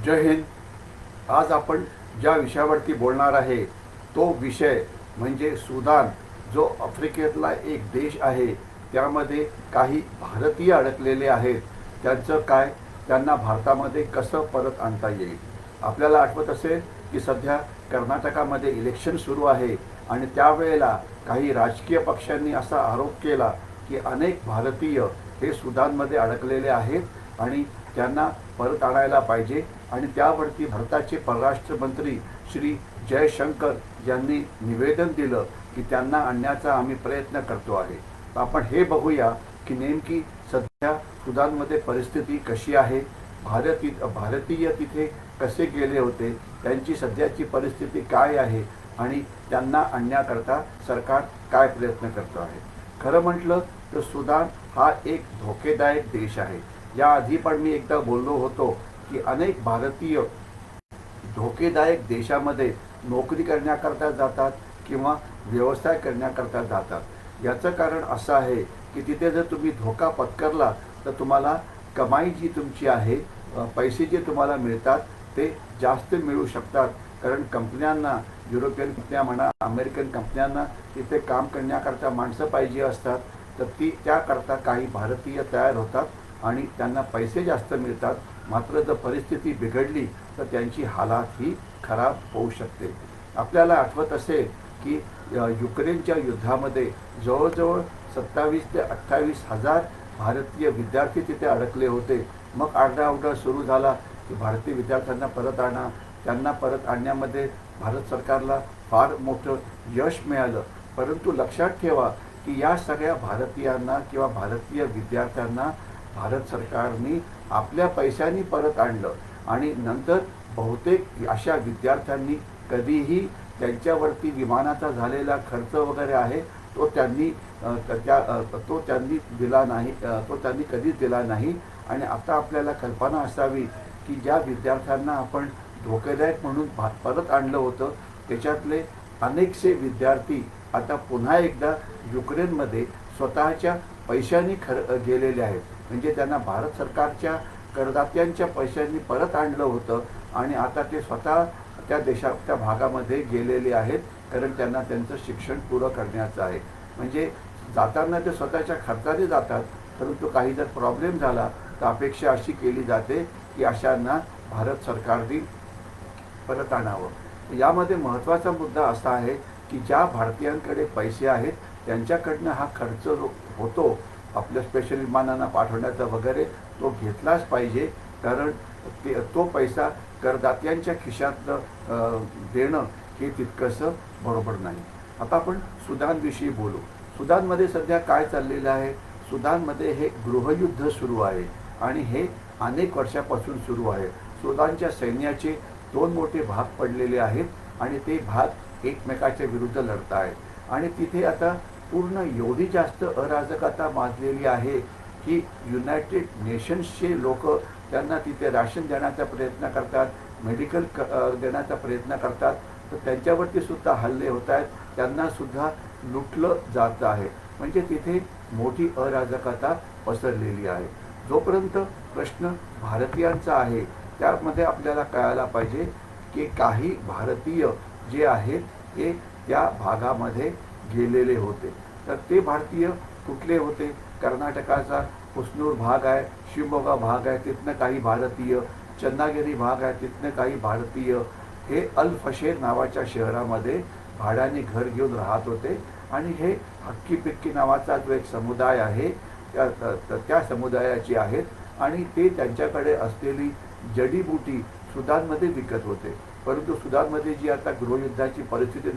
जय हिंद. आज आपण ज्या विषयावरती बोलणार आहे तो विषय म्हणजे सुदान, जो आफ्रिकेतला एक देश आहे. त्यामध्ये काही भारतीय अडकलेले आहेत. त्यांचं काय, त्यांना भारतामध्ये कसं परत आणता येईल. आपल्याला आठवत असेल की सध्या कर्नाटकामध्ये इलेक्शन सुरू आहे आणि त्यावेळेला काही राजकीय पक्षांनी असा आरोप केला की अनेक भारतीय हे सुदानमध्ये अडकलेले आहेत आणि त्यांना परत आणायला पाहिजे. आणि त्यावरती भारताचे परराष्ट्र मंत्री श्री जयशंकर यांनी निवेदन दिलं की त्यांना आणण्याचा आम्ही प्रयत्न करतो आहे. तर आपण हे बघूया की नेमकी सध्या सुदानमध्ये परिस्थिती कशी आहे, भारतीय तिथे कसे गेले होते, त्यांची सध्याची परिस्थिती काय आहे आणि त्यांना आणण्याकरता सरकार काय प्रयत्न करतो आहे. खरं म्हटलं तर सुदान हा एक धोकेदायक देश आहे. याआधी पण मी एकदा बोललो होतो की अनेक भारतीय धोकेदायक देशामध्ये नोकरी करण्याकरता जातात किंवा व्यवसाय करण्याकरता जातात. याचं कारण असं आहे की तिथे जर तुम्ही धोका पत्करला तर तुम्हाला कमाई जी तुमची आहे, पैसे जे तुम्हाला मिळतात ते जास्त मिळू शकतात. कारण कंपन्यांना, युरोपियन कंपन्या म्हणा, अमेरिकन कंपन्यांना तिथे काम करण्याकरता माणसं पाहिजे असतात. तर त्याकरता काही भारतीय तयार होतात आणि त्यांना पैसे जास्त मिळतात. मात्र जर परिस्थिती बिघडली तर त्यांची हालात ही खराब होऊ शकते. आपल्याला आठवत असेल की युक्रेनच्या युद्धामध्ये जवळजवळ 27 ते 28 हजार भारतीय विद्यार्थी तिथे अडकले होते. मग आरडाओरडा सुरू झाला की भारतीय विद्यार्थ्यांना परत आणा. त्यांना परत आणण्यामध्ये भारत सरकारला फार मोठं यश मिळालं. परंतु लक्षात ठेवा की या सगळ्या भारतीयांना किंवा भारतीय विद्यार्थ्यांना भारत सरकारने आपल्या पैशांनी परत आणलं आणि नंतर बहुतेक अशा विद्यार्थ्यांनी कधीही त्यांच्यावरती विमानाचा झालेला खर्च वगैरे आहे तो त्यांनी दिला नाही, तो त्यांनी कधीच दिला नाही. आणि आता आपल्याला कल्पना असावी की ज्या विद्यार्थ्यांना आपण धोकेदायक म्हणून परत आणलं होतं त्याच्यातले अनेकसे विद्यार्थी आता पुन्हा एकदा युक्रेनमध्ये स्वतःच्या पैशांनी गेलेले आहेत. म्हणजे त्यांना भारत सरकारच्या करदात्यांच्या पैशांनी परत आणलं होतं आणि आता ते स्वतः त्या भागामध्ये गेलेले आहेत. कारण त्यांना त्यांचं शिक्षण पुरं करण्याचं आहे. म्हणजे जाताना ते स्वतःच्या खर्चाने जातात, परंतु काही जर प्रॉब्लेम झाला तर अपेक्षा अशी केली जाते की अशांना भारत सरकारने परत आणावं. यामध्ये महत्त्वाचा मुद्दा असा आहे की ज्या भारतीयांकडे पैसे आहेत त्यांच्याकडनं हा खर्च होतो आपल्या स्पेशल विमानांना पाठवण्याचा वगैरे, तो घेतलाच पाहिजे. कारण तो पैसा करदात्यांच्या खिशातलं देणं हे तितकंसं बरोबर नाही. आता आपण सुदानविषयी बोलू. सुदानमध्ये सध्या काय चाललेलं आहे. सुदानमध्ये हे गृहयुद्ध सुरू आहे आणि हे अनेक वर्षापासून सुरू आहे. सुदानच्या सैन्याचे 2 मोठे भाग पडलेले आहेत आणि ते भाग एकमेकाच्या विरुद्ध लढत आहेत. आणि तिथे आता पूर्ण एवढी जास्त अराजकता माजलेली आहे की युनायटेड नेशन्सचे लोक त्यांना तिथे राशन देण्याचा प्रयत्न करतात, मेडिकल देण्याचा प्रयत्न करतात. तर त्यांच्यावरती सुद्धा हल्ले होत आहेत, त्यांना सुद्धा लुटलं जात आहे. म्हणजे तिथे मोठी अराजकता पसरलेली आहे. जोपर्यंत प्रश्न भारतीयांचा आहे त्यामध्ये आपल्याला कळायला पाहिजे की काही भारतीय जे आहेत ते त्या भागामध्ये गेलेले होते. तर ते भारतीय कुठले होते. कर्नाटकाचा हुसनूर भाग आहे, शिवमोगा भाग आहे, तिथनं काही भारतीय, चन्नागिरी भाग आहे, तिथनं काही भारतीय हे अल फशेर नावाच्या शहरामध्ये भाड्याने घर घेऊन राहत होते. आणि हे हक्की पिक्की नावाचा जो एक समुदाय आहे त्या समुदायाचे आहेत आणि ते त्यांच्याकडे असलेली जडीबुटी सुदानमध्ये विकत होते. परंतु सुदानमध्ये जी आता गृहयुद्धाची परिस्थिती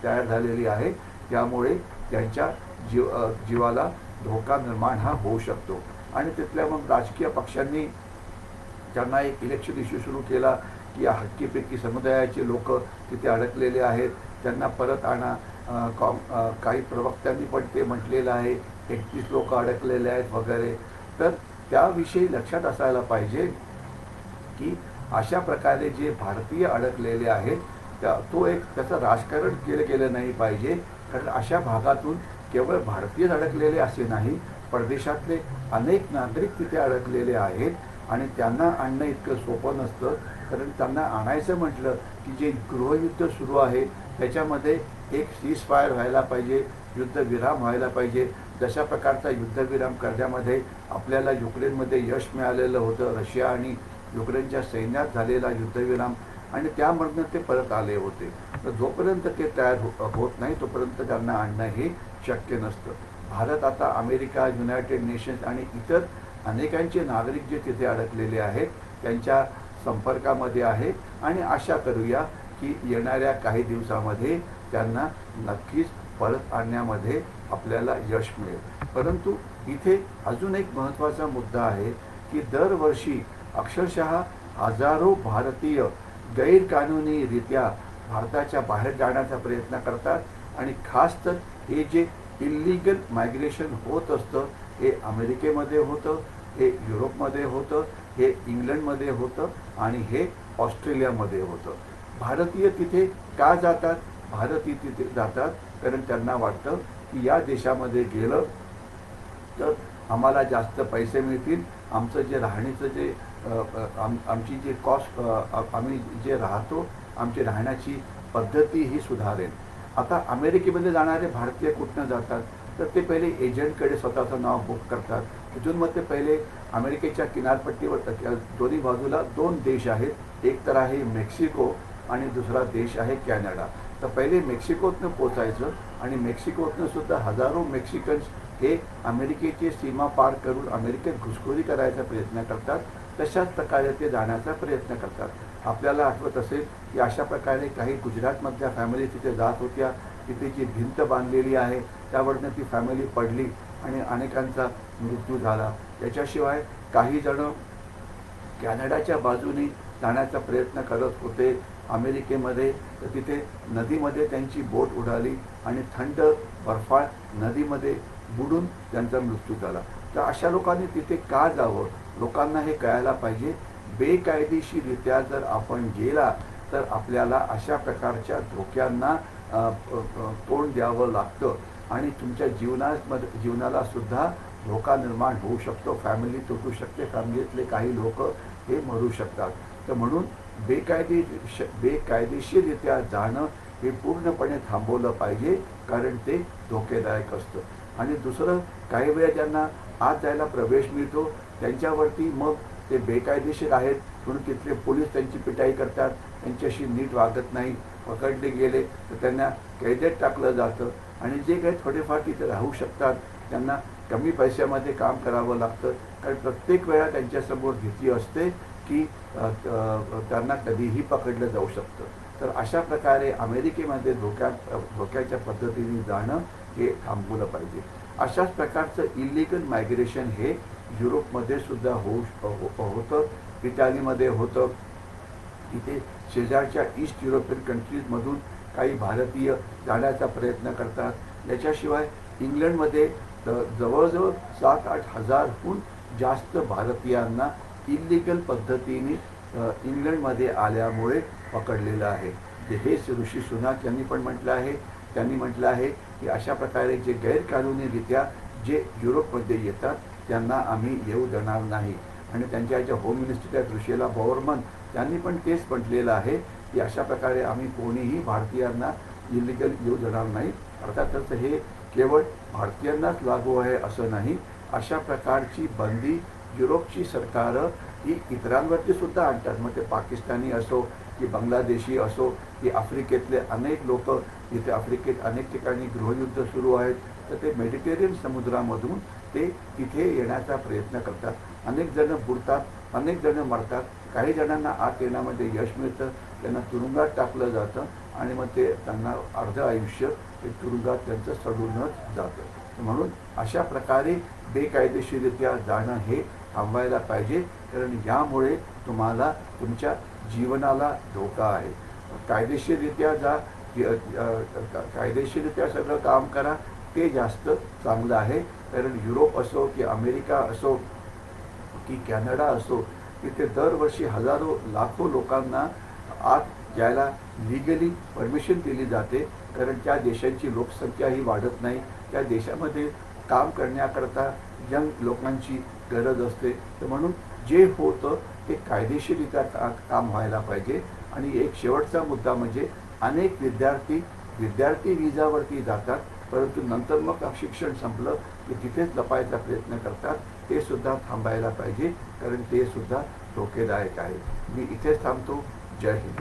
तयार झालेली आहे त्यामुळे त्यांच्या जीवाला धोका निर्माण हा होऊ शकतो. आणि तिथल्या मग राजकीय पक्षांनी त्यांना एक इलेक्शन इश्यू सुरू केला की या हक्कीपिक्की समुदायाचे लोक तिथे अडकलेले आहेत, त्यांना परत आणा. काही प्रवक्त्यांनी पण ते म्हटलेलं आहे 31 लोक अडकलेले आहेत वगैरे. तर त्याविषयी लक्षात असायला पाहिजे की अशा प्रकारे जे भारतीय अडकलेले आहेत त्याचं राजकारण केलं गेलं नाही पाहिजे. कारण अशा भागातून केवळ भारतीय अडकलेले असे नाही, परदेशातले अनेक नागरिक तिथे अडकलेले आहेत आणि त्यांना आणणं इतकं सोपं नसतं, कारण त्यांना आणायचं म्हटलं की जे गृहयुद्ध सुरू आहे त्याच्यामध्ये एक सीजफायर व्हायला पाहिजे, युद्धविराम व्हायला पाहिजे. जशा प्रकारचा युद्धविराम करण्यामध्ये आपल्याला युक्रेनमध्ये यश मिळालेलं होतं, रशिया आणि युक्रेनच्या सैन्यात झालेला युद्धविराम, आणि त्यामधनं ते परत आले होते. तर जोपर्यंत ते तयार होत नाही तोपर्यंत त्यांना आणणं हे शक्य नसतं. भारत आता अमेरिका, युनायटेड नेशन्स आणि इतर अनेकांचे नागरिक जे तिथे अडकलेले आहेत त्यांच्या संपर्कामध्ये आहे, आणि आशा करूया की येणाऱ्या काही दिवसामध्ये त्यांना नक्कीच परत आणण्यामध्ये आपल्याला यश मिळेल. परंतु इथे अजून एक महत्त्वाचा मुद्दा आहे की दरवर्षी अक्षरशः हजारो भारतीय गैरकानूनीरित्या भारताच्या बाहेर जाण्याचा प्रयत्न करतात, आणि खास तर हे जे इल्लीगल मायग्रेशन होत असतं हे अमेरिकेमध्ये होतं, हे युरोपमध्ये होतं, हे इंग्लंडमध्ये होतं, आणि हे ऑस्ट्रेलियामध्ये होतं. भारतीय तिथे का जातात? भारतीय तिथे जातात कारण त्यांना वाटतं की या देशामध्ये गेलं तर आम्हाला जास्त पैसे मिळतील, आमचं जे राहण्याचं जे आमची जी कॉस्ट, आम्ही जे राहतो आमची राहण्याची पद्धती ही सुधारेल. आता अमेरिकेमध्ये जाणारे भारतीय कुठनं जातात? तर ते पहिले एजंटकडे स्वतःचं नाव बुक करतात. तिथून मग ते पहिले अमेरिकेच्या किनारपट्टीवर दोन्ही बाजूला 2 देश आहेत, एक तर आहे मेक्सिको आणि दुसरा देश आहे कॅनडा. तर पहिले मेक्सिकोतनं पोचायचं, आणि मेक्सिकोतनं सुद्धा हजारो मेक्सिकन्स हे अमेरिकेची सीमा पार करून अमेरिकेत घुसखोरी करायचा प्रयत्न करतात. तशाच प्रकारे ते जाण्याचा प्रयत्न करतात. आपल्याला आठवत असेल की अशा प्रकारे काही गुजरातमधल्या फॅमिली तिथे जात होत्या, तिथे जी भिंत बांधलेली आहे त्यावरनं ती फॅमिली पडली आणि अनेकांचा मृत्यू झाला. याच्याशिवाय काही जण कॅनडाच्या बाजूने जाण्याचा प्रयत्न करत होते अमेरिकेमध्ये, तर तिथे नदीमध्ये त्यांची बोट उडाली आणि थंड बर्फाळ नदीमध्ये बुडून त्यांचा मृत्यू झाला. तर अशा लोकांनी तिथे का जावं? लोकांना हे कळायला पाहिजे. बेकायदेशीररित्या जर आपण गेला तर आपल्याला अशा प्रकारच्या धोक्यांना तोंड द्यावं लागतं, आणि तुमच्या जीवनाला सुद्धा धोका निर्माण होऊ शकतो. फॅमिली तुटू शकते, फॅमिलीतले काही लोक हे मरू शकतात. तर म्हणून बेकायदेशीररित्या जाणं हे पूर्णपणे थांबवलं पाहिजे, कारण ते धोकेदायक असतं. आणि दुसरं, काही वेळा ज्यांना आत जायला प्रवेश मिळतो त्यांच्यावरती मग ते बेकायदेशीर आहेत म्हणून तिथले पोलीस त्यांची पिटाई करतात, त्यांच्याशी नीट वागत नाही, पकडले गेले तर त्यांना कैदेत टाकलं जातं, आणि जे काही थोडेफार तिथे राहू शकतात त्यांना कमी पैशामध्ये काम करावं लागतं, कारण प्रत्येक वेळा त्यांच्यासमोर भीती असते की त्यांना कधीही पकडलं जाऊ शकतं. तर अशा प्रकारे अमेरिकेमध्ये धोक्याच्या पद्धतीने जाणं हे थांबवलं पाहिजे. अशाच प्रकारचं इल्लीगल मायग्रेशन हे युरोपमध्ये सुद्धा होतं, इटालीमध्ये होतं. इथे शेजारच्या ईस्ट युरोपियन कंट्रीजमधून काही भारतीय जाण्याचा प्रयत्न करतात. याच्याशिवाय इंग्लंडमध्ये जवळजवळ 7-8 हजारहून जास्त भारतीयांना इल्लीगल पद्धतीने इंग्लंडमध्ये आल्यामुळे पकडलेलं आहे. हे ऋषी सुनाक यांनी पण म्हटलं आहे. त्यांनी म्हटलं आहे की अशा प्रकारे जे गैरकानूनीरित्या जे युरोपमध्ये येतात त्यांना आम्ही येऊ देणार नाही. आणि त्यांच्या ज्या होम मिनिस्टर आहेत ऋषेला बॉवरमन, त्यांनी पण तेच म्हटलेलं आहे की अशा प्रकारे आम्ही कोणीही भारतीयांना इलिगल येऊ देणार नाही. अर्थातच हे केवळ भारतीयांनाच लागू आहे असं नाही. अशा प्रकारची बंदी युरोपची सरकारं ही इतरांवरती सुद्धा आणतात. मग ते पाकिस्तानी असो की बांगलादेशी असो की आफ्रिकेतले अनेक लोक, जिथे आफ्रिकेत अनेक ठिकाणी गृहयुद्ध सुरू आहेत, तर ते मेडिटेरियन समुद्रामधून ते तिथे येण्याचा प्रयत्न करतात. अनेक जण बुडतात, अनेक जण मरतात. काही जणांना आत येण्यामध्ये यश मिळतं, त्यांना तुरुंगात टाकलं जातं, आणि मग ते त्यांना अर्ध आयुष्य ते तुरुंगात त्यांचं सडूनच जातं. म्हणून अशा प्रकारे बेकायदेशीररित्या जाणं हे थांबवायला पाहिजे, कारण यामुळे तुम्हाला तुमच्या जीवनाला धोका आहे. कायदेशीररित्या जा, कायदेशीररित्या सगळं काम करा, ते जास्त चांगलं आहे. कारण युरोप असो की अमेरिका असो की कॅनडा असो, तिथे दरवर्षी हजारो लाखो लोकांना आत जायला लिगली परमिशन दिली जाते, कारण त्या देशांची लोकसंख्या ही वाढत नाही. त्या देशामध्ये काम करण्याकरता यंग लोकांची गरज असते. तर म्हणून जे होतं ते कायदेशीररित्या काम व्हायला पाहिजे. आणि एक शेवटचा मुद्दा म्हणजे अनेक विद्यार्थी विजावरती जातात, परंतु नंतर मग शिक्षण संपलं की तिथेच लपायचा प्रयत्न करतात. ते सुद्धा थांबायला पाहिजे, कारण ते सुद्धा धोकेदायक आहे. मी इथेच थांबतो. जय हिंद.